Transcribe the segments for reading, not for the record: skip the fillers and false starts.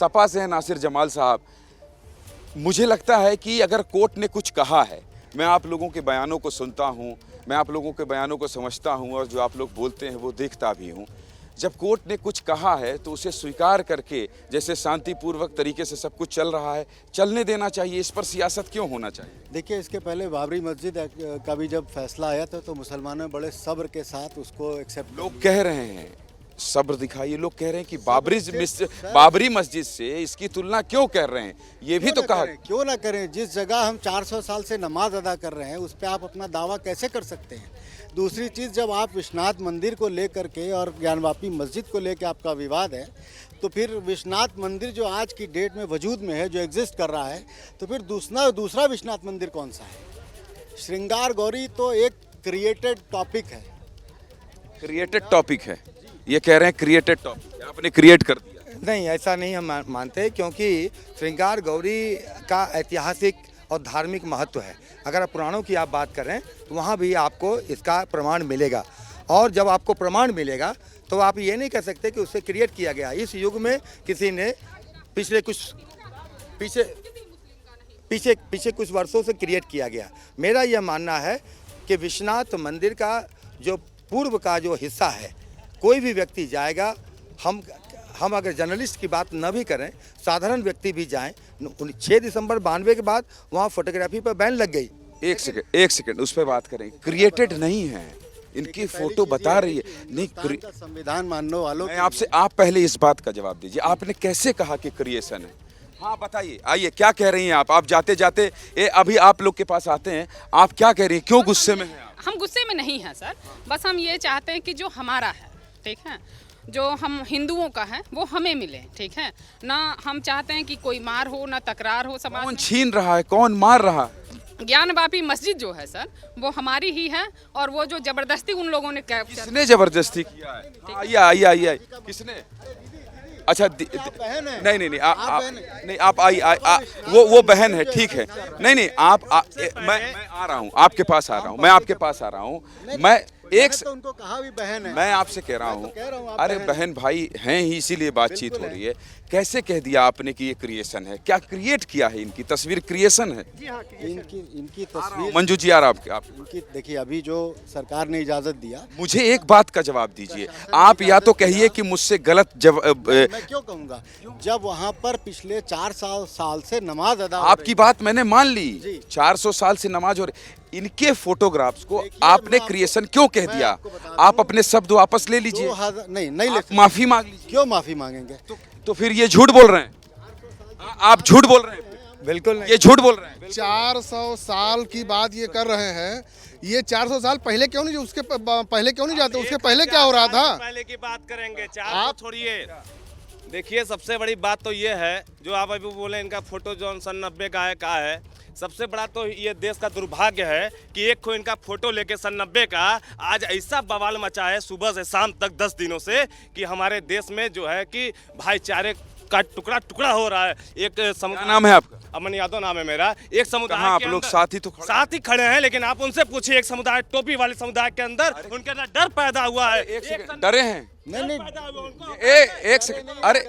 सपा से हैं नासिर जमाल साहब। मुझे लगता है कि अगर कोर्ट ने कुछ कहा है, मैं आप लोगों के बयानों को सुनता हूं, मैं आप लोगों के बयानों को समझता हूं और जो आप लोग बोलते हैं वो देखता भी हूं। जब कोर्ट ने कुछ कहा है तो उसे स्वीकार करके, जैसे शांतिपूर्वक तरीके से सब कुछ चल रहा है, चलने देना चाहिए। इस पर सियासत क्यों होना चाहिए? देखिए, इसके पहले बाबरी मस्जिद का भी जब फैसला आया था तो मुसलमानों ने बड़े सब्र के साथ उसको एक्सेप्ट। लोग कह रहे हैं, सब्र दिखाइए, लोग कह रहे हैं कि बाबरी मस्जिद से इसकी तुलना क्यों कर रहे हैं? ये भी तो कहा। क्यों ना करें? जिस जगह हम 400 साल से नमाज अदा कर रहे हैं उस पर आप अपना दावा कैसे कर सकते हैं? दूसरी चीज़, जब आप विश्वनाथ मंदिर को लेकर के और ज्ञानवापी मस्जिद को लेकर आपका विवाद है, तो फिर विश्वनाथ मंदिर जो आज की डेट में वजूद में है, जो एग्जिस्ट कर रहा है, तो फिर दूसरा विश्वनाथ मंदिर कौन सा है? श्रृंगार गौरी तो एक क्रिएटेड टॉपिक है। क्रिएटेड टॉपिक है, ये कह रहे हैं क्रिएटेड टॉपिक, आपने क्रिएट कर दिया। नहीं, ऐसा नहीं हम मानते, क्योंकि श्रृंगार गौरी का ऐतिहासिक और धार्मिक महत्व है। अगर पुराणों की आप बात करें तो वहाँ भी आपको इसका प्रमाण मिलेगा, और जब आपको प्रमाण मिलेगा तो आप ये नहीं कह सकते कि उससे क्रिएट किया गया। इस युग में किसी ने पिछले कुछ वर्षों से क्रिएट किया गया। मेरा यह मानना है कि विश्वनाथ मंदिर का जो पूर्व का जो हिस्सा है, कोई भी व्यक्ति जाएगा, हम अगर जर्नलिस्ट की बात न भी करें, साधारण व्यक्ति भी जाएं, 6 दिसंबर 92 के बाद वहाँ फोटोग्राफी पर बैन लग गई। एक सेकंड उस पर बात करें। क्रिएटेड नहीं है, इनकी फोटो बता रही है। नहीं, संविधान मानने वालों, मैं आपसे, आप पहले इस बात का जवाब दीजिए, आपने कैसे कहा कि क्रिएशन है? हाँ बताइए, आइए, क्या कह रही हैं आप जाते जाते अभी आप लोग के पास आते हैं, आप क्या कह रही हैं? क्यों गुस्से में हैं आप? हम गुस्से में नहीं हैं सर, बस हम ये चाहते हैं कि जो हमारा है, ठीक है, जो हम हिंदुओं का है वो हमें मिले, ठीक है ना। हम चाहते हैं कि कोई मार हो ना तकरार हो समाज। कौन छीन रहा है, कौन मार रहा है? ज्ञानवापी मस्जिद जो है सर, वो हमारी ही है, और वो जो जबरदस्ती उन लोगों ने किसने जबरदस्ती किया है? आइए किसने? अच्छा, नहीं, आप आइए, वो बहन है, ठीक है। नहीं, मैं आ रहा हूँ, आपके पास आ रहा हूँ, मैं तो उनको कहा भी बहन है। मैं आपसे कह रहा हूँ, अरे बहन भाई हैं ही, इसीलिए बातचीत हो रही है। कैसे कह दिया आपने कि ये क्रिएशन है? क्या क्रिएट किया है? इनकी तस्वीर क्रिएशन है? इनकी तस्वीर। मंजू जी यार, आप इनकी देखिए, अभी जो सरकार ने इजाजत दिया। मुझे एक बात का जवाब दीजिए, आप या तो कहिए कि मुझसे गलत मैं क्यों कहूँगा, जब वहाँ पर पिछले 400 साल से नमाज अदा, आपकी बात मैंने मान ली, 400 साल से नमाज हो रही, इनके फोटोग्राफ्स को आपने क्रिएशन क्यों कह दिया? आप अपने शब्द वापस ले लीजिए। नहीं ले, माफी मांग लीजिए। क्यों माफी मांगेंगे? तो फिर ये झूठ बोल रहे हैं, आप झूठ बोल रहे हैं। बिल्कुल नहीं, ये झूठ बोल रहे हैं। 400 साल की बात ये कर रहे हैं, ये 400 साल पहले क्यों नहीं, उसके पहले क्यों नहीं जाते? उसके पहले क्या हो रहा था? पहले की बात करेंगे, आप छोड़िए। देखिए, सबसे बड़ी बात तो ये है, जो आप अभी बोले इनका फोटो जो 90 का है, सबसे बड़ा तो ये देश का दुर्भाग्य है कि एक को इनका फोटो लेके 90 का आज ऐसा बवाल मचा है सुबह से शाम तक 10 दिनों से, कि हमारे देश में जो है कि भाईचारे का टुकड़ा हो रहा है। एक क्या नाम है आपका? अमन यादव नाम है मेरा। एक समुदाय आप लोग साथ ही खड़े हैं, लेकिन आप उनसे पूछिए, एक समुदाय, टोपी वाले समुदाय के अंदर उनके अंदर डर पैदा हुआ है। डरे हैं? नहीं, एक सेकंड, अरे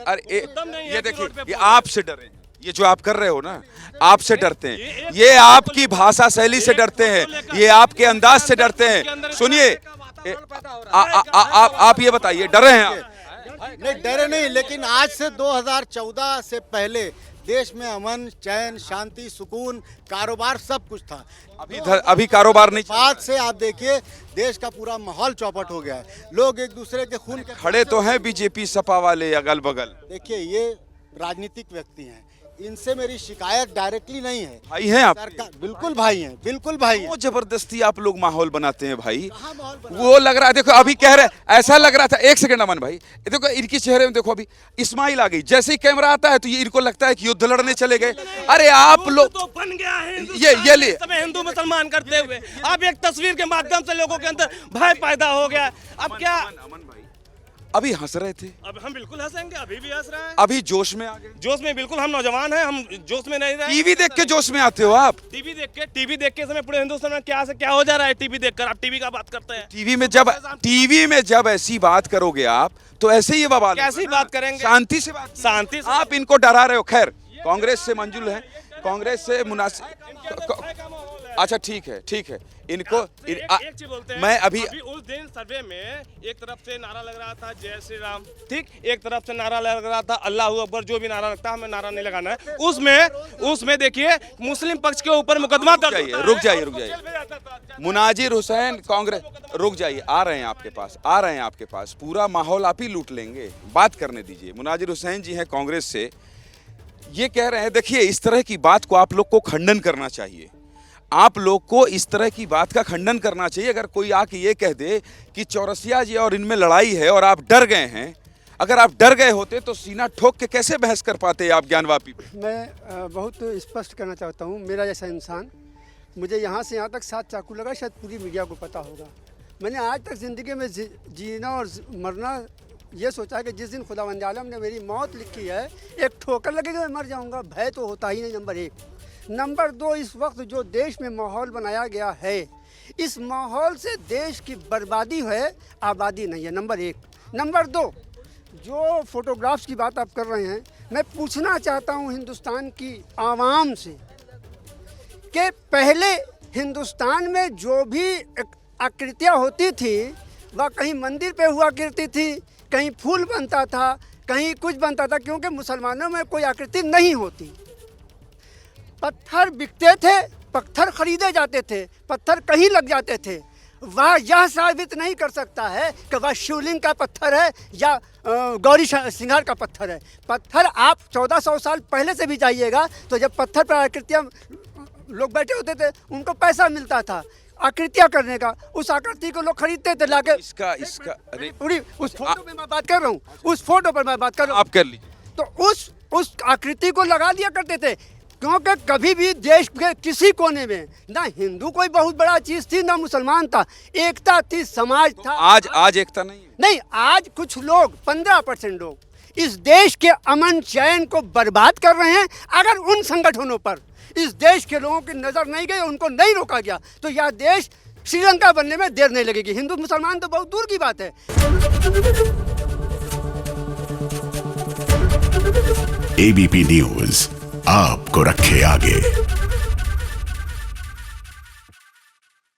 ये देखिए, ये आपसे डरे, ये जो आप कर रहे हो ना, आपसे डरते हैं, ये आपकी भाषा शैली से डरते हैं, ये आपके अंदाज से डरते हैं। सुनिए, आप ये बताइए, डरे हैं आप? नहीं, डरे नहीं, लेकिन आज से 2014 से पहले देश में अमन, चैन, शांति, सुकून, कारोबार सब कुछ था। अभी कारोबार नहीं। बाद से आप देखिए, देश का पूरा माहौल चौपट हो गया है। लोग एक दूसरे के खून के खड़े तो हैं बीजेपी सपा वाले अगल बगल। देखिए, ये राजनीतिक व्यक्ति हैं, इनसे मेरी शिकायत डायरेक्टली नहीं है। भाई हैं आप? बिल्कुल भाई हैं, बिल्कुल भाई हैं। वो जबरदस्ती आप लोग माहौल बनाते हैं भाई। वो लग रहा है, देखो अभी कह रहे, ऐसा लग रहा था। एक सेकंड अमन भाई, देखो इनके चेहरे में देखो, अभी इस्माइल आ गई, जैसे ही कैमरा आता है तो ये इनको लगता है कि युद्ध लड़ने चले गए। अरे आप लोग तो बन गया है ये लिए हिंदू मुसलमान करते हुए, अब एक तस्वीर के माध्यम से लोगों के अंदर भय पैदा हो गया। अब क्या, अभी हंस रहे थे, अब हम बिल्कुल हंसेंगे, अभी भी हंस रहे हैं। अभी जोश में आ गए। जोश में बिल्कुल हम नौजवान हैं, हम जोश में नहीं रहे। टीवी देख के जोश में आते हो आप? टीवी देख के समय पूरे हिंदुस्तान में क्या से क्या हो जा रहा है टीवी देखकर। आप टीवी का बात करते हैं। टीवी में जब ऐसी बात करोगे आप तो ऐसे ही बवाल। कैसी बात करेंगे? शांति से बात, शांति से। आप इनको डरा रहे हो। खैर, कांग्रेस से मंजूर है, कांग्रेस से मुनासिब। अच्छा ठीक है, इनको एक चीज बोलते हैं, मैं अभी उस दिन सर्वे में एक तरफ से नारा लग रहा था जय श्री राम, ठीक, एक तरफ से नारा लग रहा था अल्लाह अकबर। जो भी नारा लगता है हमें नारा नहीं लगाना है। उसमें देखिए मुस्लिम पक्ष के ऊपर मुकदमा दर्ज होता है। रुक जाइए। मुनाजिर हुसैन कांग्रेस, रुक जाइए, आ रहे हैं आपके पास। पूरा माहौल आप ही लूट लेंगे, बात करने दीजिए। मुनाजिर हुसैन जी हैं कांग्रेस से, ये कह रहे हैं, देखिए इस तरह की बात को आप लोग को खंडन करना चाहिए। आप लोग को इस तरह की बात का खंडन करना चाहिए। अगर कोई आके ये कह दे कि चौरसिया जी और इनमें लड़ाई है और आप डर गए हैं, अगर आप डर गए होते तो सीना ठोक के कैसे बहस कर पाते आप ज्ञानवापी पे? मैं बहुत स्पष्ट करना चाहता हूँ, मेरा जैसा इंसान, मुझे यहाँ से यहाँ तक 7 चाकू लगा, शायद पूरी मीडिया को पता होगा। मैंने आज तक ज़िंदगी में जीना और मरना ये सोचा है कि जिस दिन खुदावंद आलम ने मेरी मौत लिखी है, एक ठोकर लगेगा मैं मर जाऊँगा। भय तो होता ही नहीं, नंबर 1। नंबर 2, इस वक्त जो देश में माहौल बनाया गया है, इस माहौल से देश की बर्बादी है, आबादी नहीं है, नंबर 1। नंबर 2, जो फोटोग्राफ्स की बात आप कर रहे हैं, मैं पूछना चाहता हूं हिंदुस्तान की आवाम से कि पहले हिंदुस्तान में जो भी आकृतियाँ होती थी वह कहीं मंदिर पे हुआ करती थी, कहीं फूल बनता था, कहीं कुछ बनता था, क्योंकि मुसलमानों में कोई आकृति नहीं होती। पत्थर बिकते थे, पत्थर खरीदे जाते थे, पत्थर कहीं लग जाते थे। वह यह साबित नहीं कर सकता है कि वह शिवलिंग का पत्थर है या गौरी सिंगार का पत्थर है। पत्थर आप 1400 साल पहले से भी जाइएगा तो जब पत्थर पर आकृतियाँ लोग बैठे होते थे, उनको पैसा मिलता था आकृतियाँ करने का। उस आकृति को लोग खरीदते थे लाके। इसका अरे पूरी उस फोटो पे मैं बात कर रहा हूँ, उस फोटो पर मैं बात कर रहा हूँ। आप कर लीजिए। तो उस आकृति को लगा दिया करते थे, क्योंकि कभी भी देश के किसी कोने में ना हिंदू कोई बहुत बड़ा चीज थी, ना मुसलमान था, एकता थी, समाज था। आज एकता नहीं है। नहीं, आज कुछ लोग 15% लोग इस देश के अमन चैन को बर्बाद कर रहे हैं। अगर उन संगठनों पर इस देश के लोगों की नजर नहीं गई, उनको नहीं रोका गया, तो यह देश श्रीलंका बनने में देर नहीं लगेगी। हिंदू मुसलमान तो बहुत दूर की बात है। एबीपी न्यूज़ आपको रखे आगे।